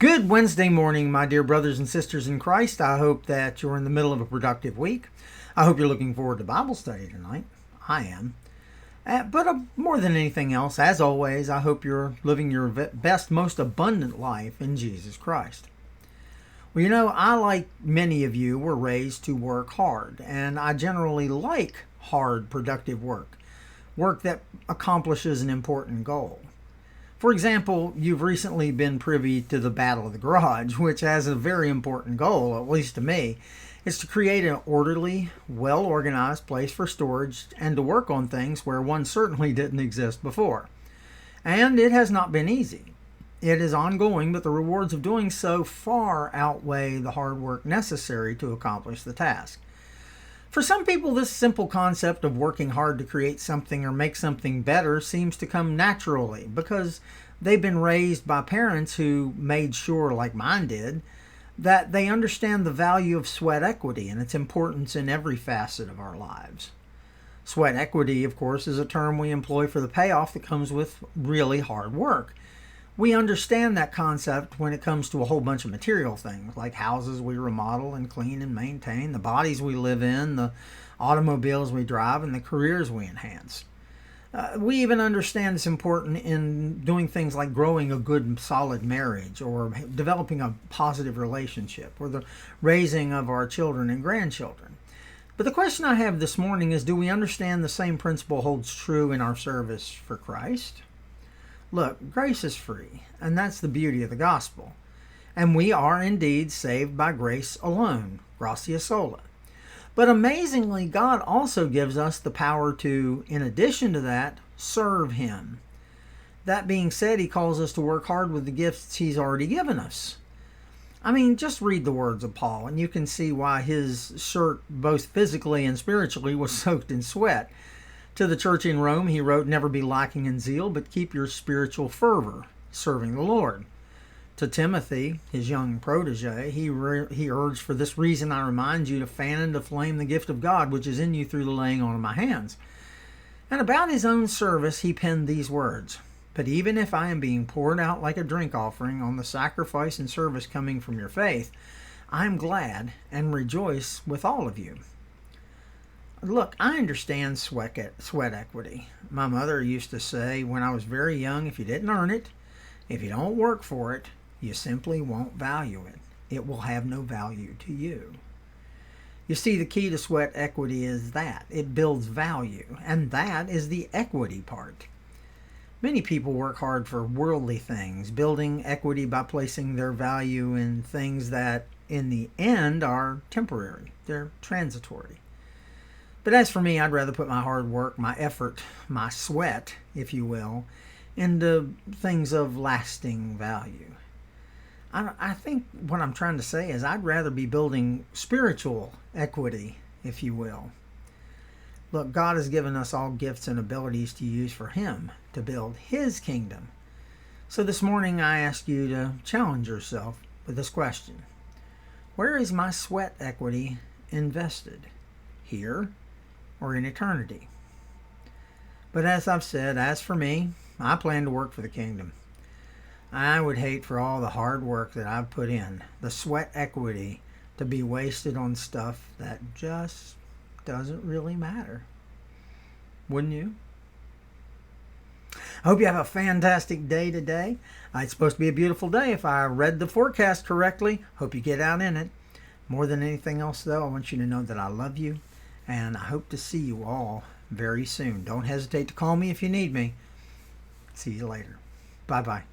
Good Wednesday morning, my dear brothers and sisters in Christ. I hope that you're in the middle of a productive week. I hope you're looking forward to Bible study tonight. I am. But more than anything else, as always, I hope you're living your best, most abundant life in Jesus Christ. Well, I, like many of you, were raised to work hard, and I generally like hard, productive work that accomplishes an important goal. For example, you've recently been privy to the Battle of the Garage, which has a very important goal, at least to me. It's to create an orderly, well-organized place for storage and to work on things where one certainly didn't exist before. And it has not been easy. It is ongoing, but the rewards of doing so far outweigh the hard work necessary to accomplish the task. For some people, this simple concept of working hard to create something or make something better seems to come naturally because they've been raised by parents who made sure, like mine did, that they understand the value of sweat equity and its importance in every facet of our lives. Sweat equity, of course, is a term we employ for the payoff that comes with really hard work. We understand that concept when it comes to a whole bunch of material things, like houses we remodel and clean and maintain, the bodies we live in, the automobiles we drive, and the careers we enhance. We even understand it's important in doing things like growing a good and solid marriage, or developing a positive relationship, or the raising of our children and grandchildren. But the question I have this morning is, do we understand the same principle holds true in our service for Christ? Look, grace is free, and that's the beauty of the gospel. And we are indeed saved by grace alone, gratia sola. But amazingly, God also gives us the power to, in addition to that, serve Him. That being said, He calls us to work hard with the gifts He's already given us. I mean, just read the words of Paul, and you can see why his shirt, both physically and spiritually, was soaked in sweat. To the church in Rome, he wrote, "Never be lacking in zeal, but keep your spiritual fervor, serving the Lord." To Timothy, his young protege, he urged, "For this reason I remind you to fan into flame the gift of God, which is in you through the laying on of my hands." And about his own service, he penned these words, "But even if I am being poured out like a drink offering on the sacrifice and service coming from your faith, I am glad and rejoice with all of you." Look, I understand sweat equity. My mother used to say when I was very young, if you didn't earn it, if you don't work for it, you simply won't value it. It will have no value to you. You see, the key to sweat equity is that it builds value, and that is the equity part. Many people work hard for worldly things, building equity by placing their value in things that, in the end, are temporary. They're transitory. But as for me, I'd rather put my hard work, my effort, my sweat, if you will, into things of lasting value. I think what I'm trying to say is I'd rather be building spiritual equity, if you will. Look, God has given us all gifts and abilities to use for Him, to build His kingdom. So this morning I ask you to challenge yourself with this question. Where is my sweat equity invested? Here or in eternity? But as I've said, as for me, I plan to work for the kingdom. I would hate for all the hard work that I've put in, the sweat equity, to be wasted on stuff that just doesn't really matter. Wouldn't you? I hope you have a fantastic day today. It's supposed to be a beautiful day if I read the forecast correctly. Hope you get out in it. More than anything else, though, I want you to know that I love you, and I hope to see you all very soon. Don't hesitate to call me if you need me. See you later. Bye-bye.